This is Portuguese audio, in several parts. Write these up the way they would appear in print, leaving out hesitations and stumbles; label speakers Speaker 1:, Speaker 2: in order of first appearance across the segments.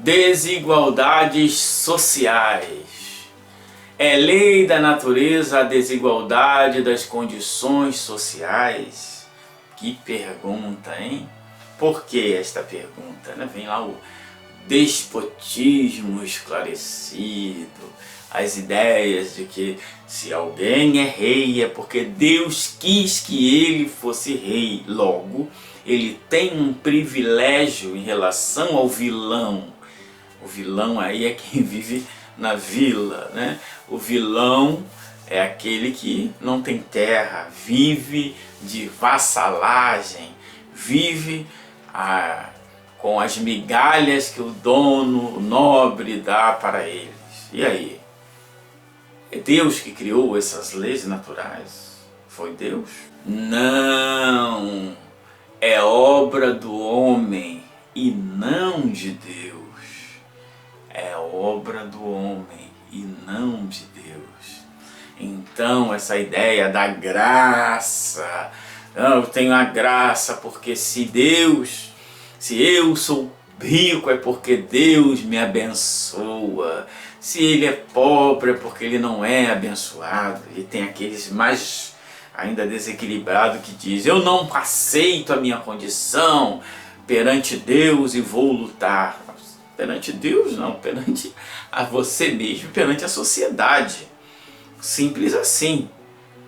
Speaker 1: Desigualdades sociais. É lei da natureza a desigualdade das condições sociais? Que pergunta, hein? Por que esta pergunta? Vem lá o despotismo esclarecido, as ideias de que se alguém é rei é porque Deus quis que ele fosse rei. Logo, ele tem um privilégio em relação ao vilão. O vilão aí é quem vive na vila, né? O vilão é aquele que não tem terra, vive de vassalagem, vive com as migalhas que o dono, o nobre dá para eles. E aí? É Deus que criou essas leis naturais? Foi Deus? Não! É obra do homem e não de Deus. É obra do homem e não de Deus. Então essa ideia da graça, eu tenho a graça porque se eu sou rico é porque Deus me abençoa, se ele é pobre é porque ele não é abençoado. E tem aqueles mais ainda desequilibrados que dizem: eu não aceito a minha condição perante Deus e vou lutar. Perante Deus não, perante a você mesmo, perante a sociedade. Simples assim.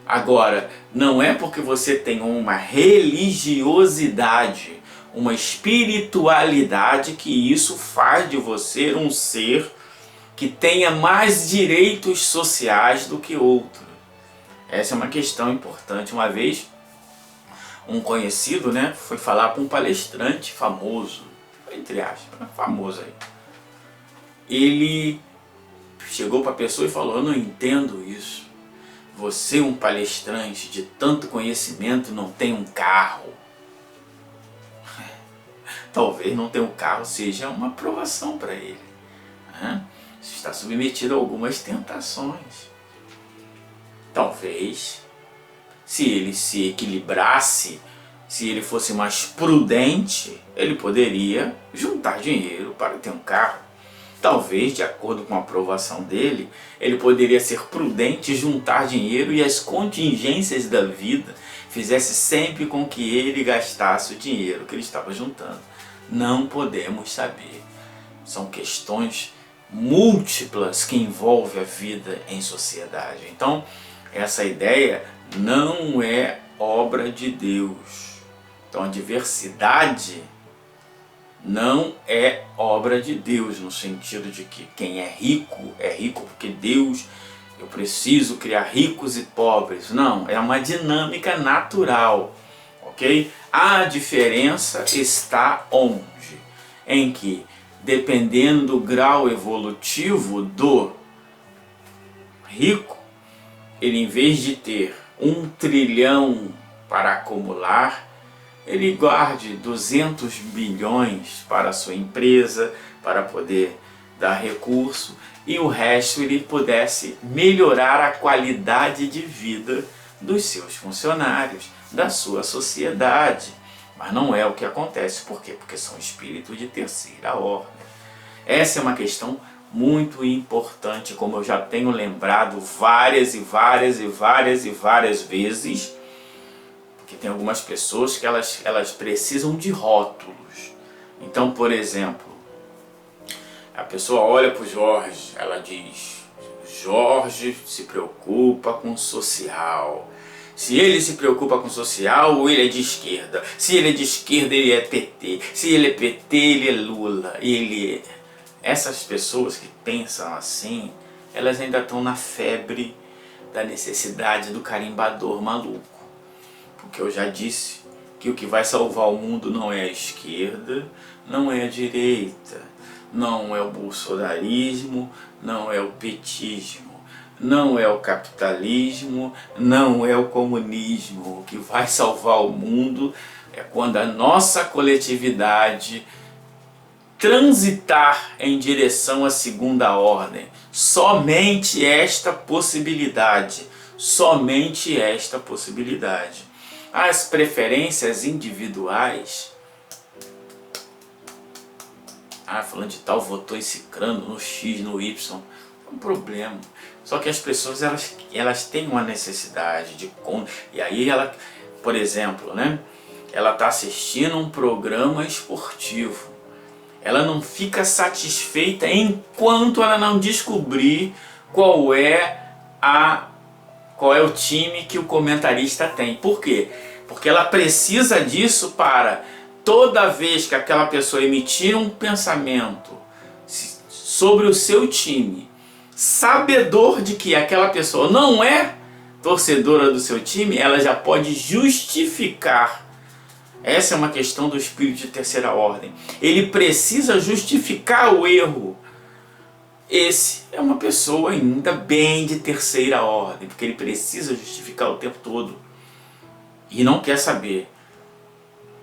Speaker 1: Agora, não é porque você tem uma religiosidade, uma espiritualidade, que isso faz de você um ser que tenha mais direitos sociais do que outro. Essa é uma questão importante. Uma vez, um conhecido, foi falar com um palestrante famoso, entre aspas, famoso aí. Ele chegou para a pessoa e falou: eu não entendo isso. Você, um palestrante de tanto conhecimento, não tem um carro. Talvez não ter um carro seja uma provação para ele. Você está submetido a algumas tentações. Talvez, se ele se equilibrasse, se ele fosse mais prudente, ele poderia juntar dinheiro para ter um carro. Talvez, de acordo com a aprovação dele, ele poderia ser prudente, juntar dinheiro e as contingências da vida fizesse sempre com que ele gastasse o dinheiro que ele estava juntando. Não podemos saber. São questões múltiplas que envolvem a vida em sociedade. Então, essa ideia não é obra de Deus. Então a diversidade não é obra de Deus, no sentido de que quem é rico porque Deus, eu preciso criar ricos e pobres. Não, é uma dinâmica natural, ok? A diferença está onde? Em que, dependendo do grau evolutivo do rico, ele, em vez de ter 1 trilhão para acumular, ele guarde 200 bilhões para a sua empresa, para poder dar recurso, e o resto ele pudesse melhorar a qualidade de vida dos seus funcionários, da sua sociedade. Mas não é o que acontece. Por quê? Porque são espíritos de terceira ordem. Essa é uma questão muito importante, como eu já tenho lembrado várias vezes, que tem algumas pessoas que elas precisam de rótulos. Então, por exemplo, a pessoa olha para o Jorge, ela diz: Jorge se preocupa com social. Se ele se preocupa com social, ele é de esquerda. Se ele é de esquerda, ele é PT. Se ele é PT, ele é Lula. Essas pessoas que pensam assim, elas ainda estão na febre da necessidade do carimbador maluco. Porque eu já disse que o que vai salvar o mundo não é a esquerda, não é a direita, não é o bolsonarismo, não é o petismo, não é o capitalismo, não é o comunismo. O que vai salvar o mundo é quando a nossa coletividade transitar em direção à segunda ordem. Somente esta possibilidade, somente esta possibilidade. As preferências individuais, Ah, falando de tal votou em cicrano, no X, no Y. É um problema. Só que as pessoas, elas têm uma necessidade de... E aí ela, por exemplo, né? Ela está assistindo um programa esportivo. Ela não fica satisfeita enquanto ela não descobrir qual é o time que o comentarista tem. Por quê? Porque ela precisa disso para toda vez que aquela pessoa emitir um pensamento sobre o seu time, sabedor de que aquela pessoa não é torcedora do seu time, ela já pode justificar. Essa é uma questão do espírito de terceira ordem. Ele precisa justificar o erro. Esse é uma pessoa ainda bem de terceira ordem, porque ele precisa justificar o tempo todo e não quer saber.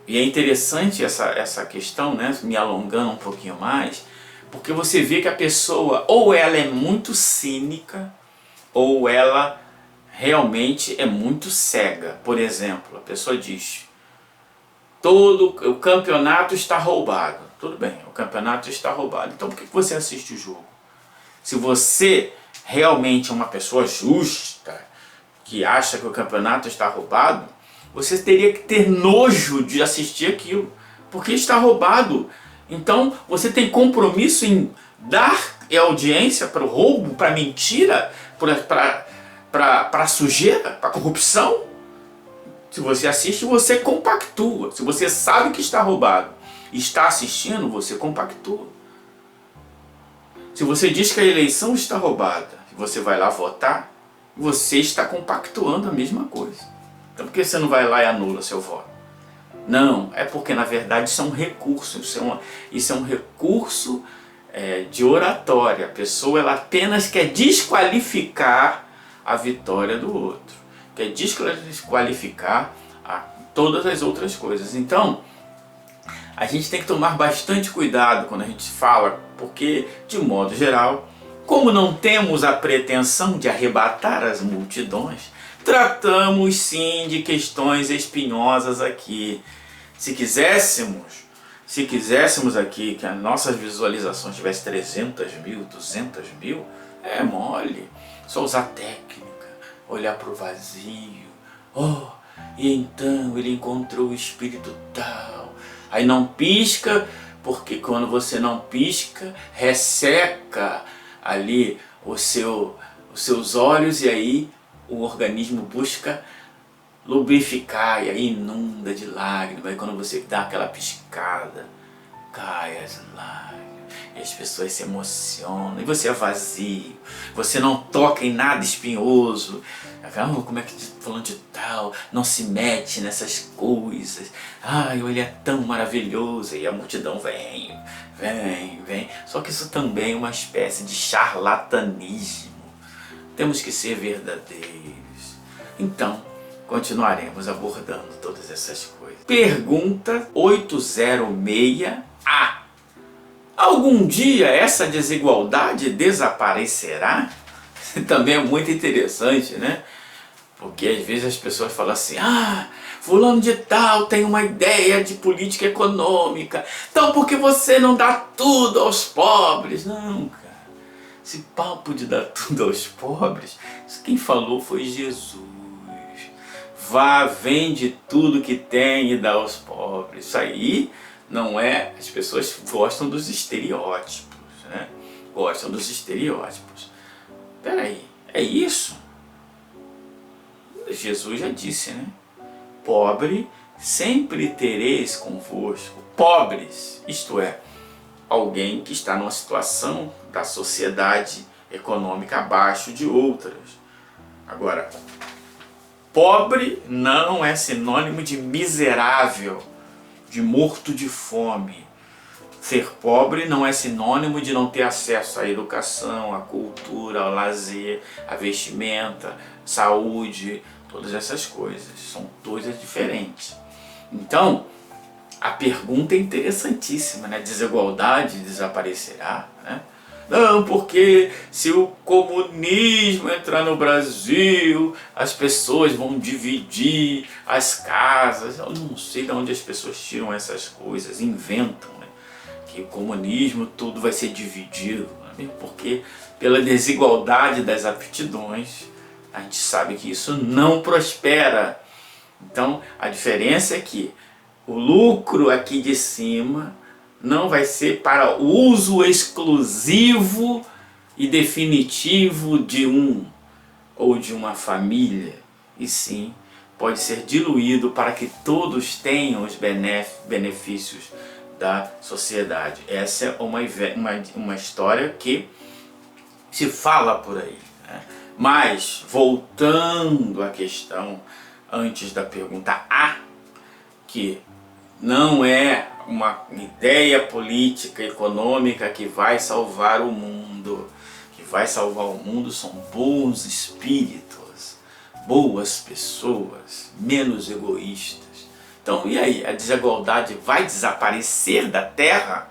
Speaker 1: E é interessante essa questão, né, me alongando um pouquinho mais, porque você vê que a pessoa, ou ela é muito cínica, ou ela realmente é muito cega. Por exemplo, a pessoa diz: todo o campeonato está roubado. Tudo bem, o campeonato está roubado. Então por que você assiste o jogo? Se você realmente é uma pessoa justa, que acha que o campeonato está roubado, você teria que ter nojo de assistir aquilo, porque está roubado. Então você tem compromisso em dar audiência para o roubo, para a mentira, para a sujeira, para a corrupção. Se você assiste, você compactua. Se você sabe que está roubado e está assistindo, você compactua. Se você diz que a eleição está roubada e você vai lá votar, você está compactuando a mesma coisa. Então por que você não vai lá e anula seu voto? Não, é porque na verdade isso é um recurso, isso é um recurso de oratória. A pessoa ela apenas quer desqualificar a vitória do outro, quer desqualificar todas as outras coisas. Então, a gente tem que tomar bastante cuidado quando a gente fala, porque, de modo geral, como não temos a pretensão de arrebatar as multidões, tratamos sim de questões espinhosas aqui. Se quiséssemos aqui que as nossas visualizações tivessem 300 mil, 200 mil, é mole. Só usar técnica, olhar para o vazio. Oh, e então ele encontrou o espírito tal. Aí não pisca, porque quando você não pisca, resseca ali os seus olhos e aí o organismo busca lubrificar e aí inunda de lágrimas. Aí quando você dá aquela piscada, cai as lágrimas e as pessoas se emocionam e você é vazio, você não toca em nada espinhoso. Como é que falando de tal, não se mete nessas coisas, ele é tão maravilhoso, e a multidão vem. Só que isso também é uma espécie de charlatanismo. Temos que ser verdadeiros. Então, continuaremos abordando todas essas coisas. Pergunta 806A. Algum dia essa desigualdade desaparecerá? Também é muito interessante, né? Porque às vezes as pessoas falam assim: fulano de tal tem uma ideia de política econômica, então por que você não dá tudo aos pobres? Não, cara. Esse papo de dar tudo aos pobres, quem falou foi Jesus. Vá, vende tudo que tem e dá aos pobres. Isso aí não é... As pessoas gostam dos estereótipos, né? Gostam dos estereótipos. Peraí, é isso? Jesus já disse, né? Pobre sempre tereis convosco. Pobres, isto é, alguém que está numa situação da sociedade econômica abaixo de outras. Agora, pobre não é sinônimo de miserável, de morto de fome. Ser pobre não é sinônimo de não ter acesso à educação, à cultura, ao lazer, à vestimenta, saúde, todas essas coisas. São coisas diferentes. Então, a pergunta é interessantíssima, né? Desigualdade desaparecerá, né? Não, porque se o comunismo entrar no Brasil, as pessoas vão dividir as casas. Eu não sei de onde as pessoas tiram essas coisas, inventam, né? que o comunismo tudo vai ser dividido, não é mesmo? Porque pela desigualdade das aptidões, a gente sabe que isso não prospera. Então a diferença é que o lucro aqui de cima não vai ser para o uso exclusivo e definitivo de um ou de uma família, e sim pode ser diluído para que todos tenham os benefícios da sociedade. Essa é uma história que se fala por aí, né? Mas, voltando à questão antes da pergunta A, que não é uma ideia política, econômica que vai salvar o mundo. Que vai salvar o mundo são bons espíritos, boas pessoas, menos egoístas. Então, e aí? A desigualdade vai desaparecer da Terra?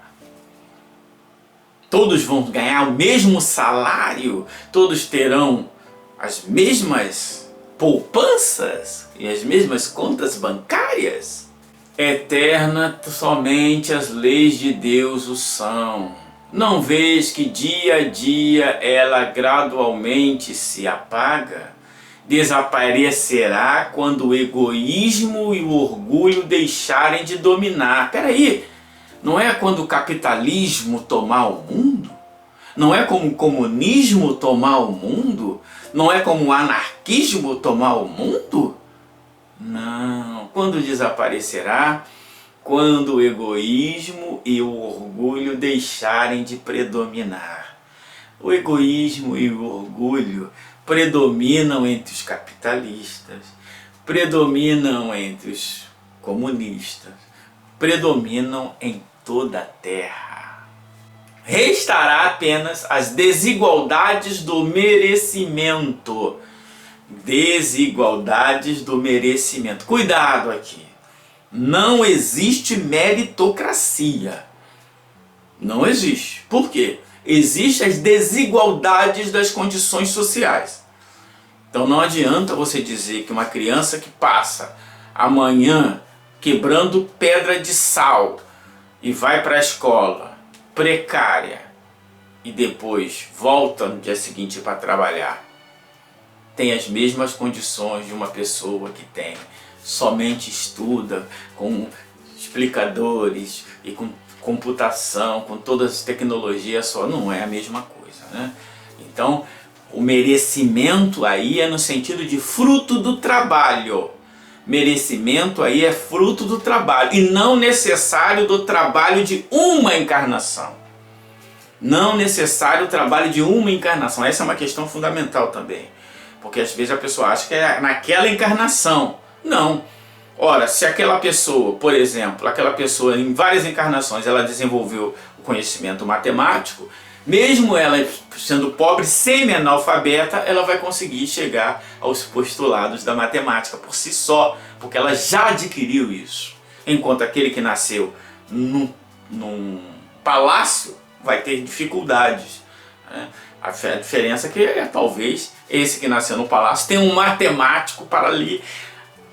Speaker 1: Todos vão ganhar o mesmo salário? Todos terão as mesmas poupanças e as mesmas contas bancárias? Eterna somente as leis de Deus o são. Não vês que dia a dia ela gradualmente se apaga? Desaparecerá quando o egoísmo e o orgulho deixarem de dominar. Peraí, não é quando o capitalismo tomar o mundo? Não é como o comunismo tomar o mundo? Não é como o anarquismo tomar o mundo? Não, quando desaparecerá? Quando o egoísmo e o orgulho deixarem de predominar. O egoísmo e o orgulho predominam entre os capitalistas, predominam entre os comunistas, predominam em toda a Terra. Restará apenas as desigualdades do merecimento. Desigualdades do merecimento. Cuidado aqui. Não existe meritocracia. Não existe. Por quê? Existem as desigualdades das condições sociais. Então não adianta você dizer que uma criança que passa amanhã quebrando pedra de sal e vai para a escola precária e depois volta no dia seguinte para trabalhar, tem as mesmas condições de uma pessoa que tem somente estuda com explicadores e com computação, com todas as tecnologias, só não é a mesma coisa, né? Então, o merecimento aí é no sentido de fruto do trabalho. Merecimento aí é fruto do trabalho e não necessário do trabalho de uma encarnação. Não necessário o trabalho de uma encarnação. Essa é uma questão fundamental também. Porque às vezes a pessoa acha que é naquela encarnação. Não. Ora, se aquela pessoa, por exemplo, aquela pessoa em várias encarnações, ela desenvolveu o conhecimento matemático, mesmo ela sendo pobre, semi-analfabeta, ela vai conseguir chegar aos postulados da matemática por si só, porque ela já adquiriu isso. Enquanto aquele que nasceu num palácio vai ter dificuldades, né? A diferença é que talvez esse que nasceu no palácio tenha um matemático para ali,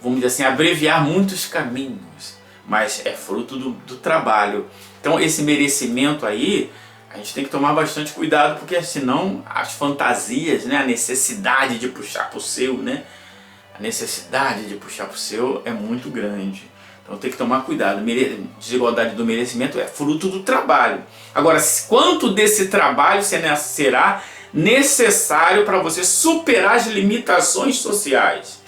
Speaker 1: vamos dizer assim, abreviar muitos caminhos, mas é fruto do trabalho. Então esse merecimento aí, a gente tem que tomar bastante cuidado, porque senão as fantasias, né, a necessidade de puxar para o seu, né, a necessidade de puxar para o seu é muito grande. Então tem que tomar cuidado. Desigualdade do merecimento é fruto do trabalho. Agora, quanto desse trabalho será necessário para você superar as limitações sociais?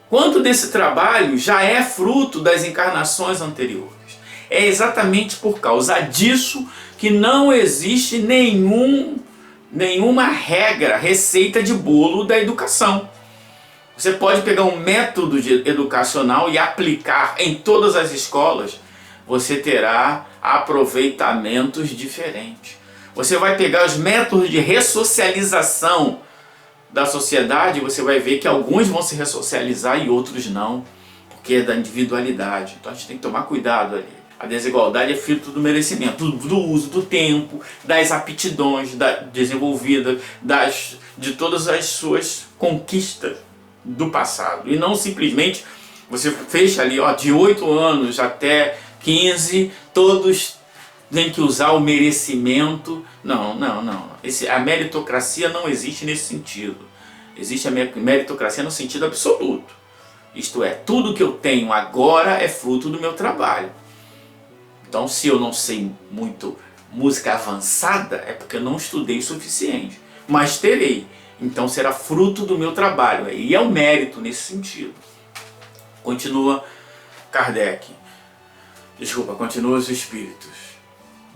Speaker 1: Quanto desse trabalho já é fruto das encarnações anteriores? É exatamente por causa disso que não existe nenhuma regra, receita de bolo da educação. Você pode pegar um método educacional e aplicar em todas as escolas, você terá aproveitamentos diferentes. Você vai pegar os métodos de ressocialização da sociedade, você vai ver que alguns vão se ressocializar e outros não, porque é da individualidade. Então a gente tem que tomar cuidado ali. A desigualdade é fruto do merecimento, do uso do tempo, das aptidões desenvolvidas, de todas as suas conquistas do passado. E não simplesmente você fecha ali, ó, de 8 anos até 15, todos tem que usar o merecimento. Não, não, não. A meritocracia não existe nesse sentido. Existe a meritocracia no sentido absoluto. Isto é, tudo que eu tenho agora é fruto do meu trabalho. Então, se eu não sei muito música avançada, é porque eu não estudei o suficiente. Mas terei. Então será fruto do meu trabalho. E é o mérito nesse sentido. Continua Kardec. Desculpa, continua os espíritos.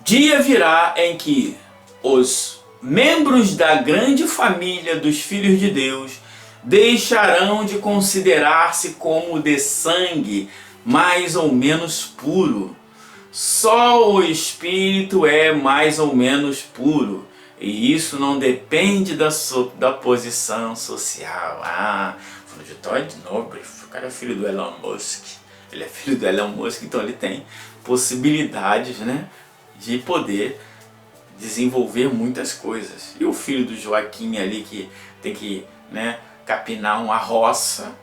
Speaker 1: Dia virá em que os membros da grande família dos filhos de Deus deixarão de considerar-se como de sangue mais ou menos puro. Só o espírito é mais ou menos puro. E isso não depende da posição social. Falando de Todd Nobre, o cara é filho do Elon Musk. Ele é filho do Elon Musk, então ele tem possibilidades, né, de poder desenvolver muitas coisas. E o filho do Joaquim ali que tem que, né, capinar uma roça,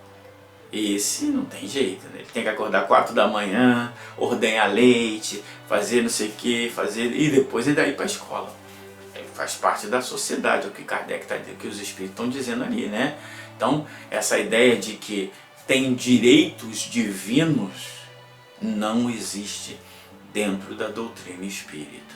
Speaker 1: esse não tem jeito, né? Ele tem que acordar 4 da manhã, ordenhar leite, fazer não sei o que, e depois ainda ir para a escola. Ele faz parte da sociedade, é o que Kardec está dizendo, que os espíritos estão dizendo ali, né? Então, essa ideia de que tem direitos divinos não existe dentro da doutrina espírita.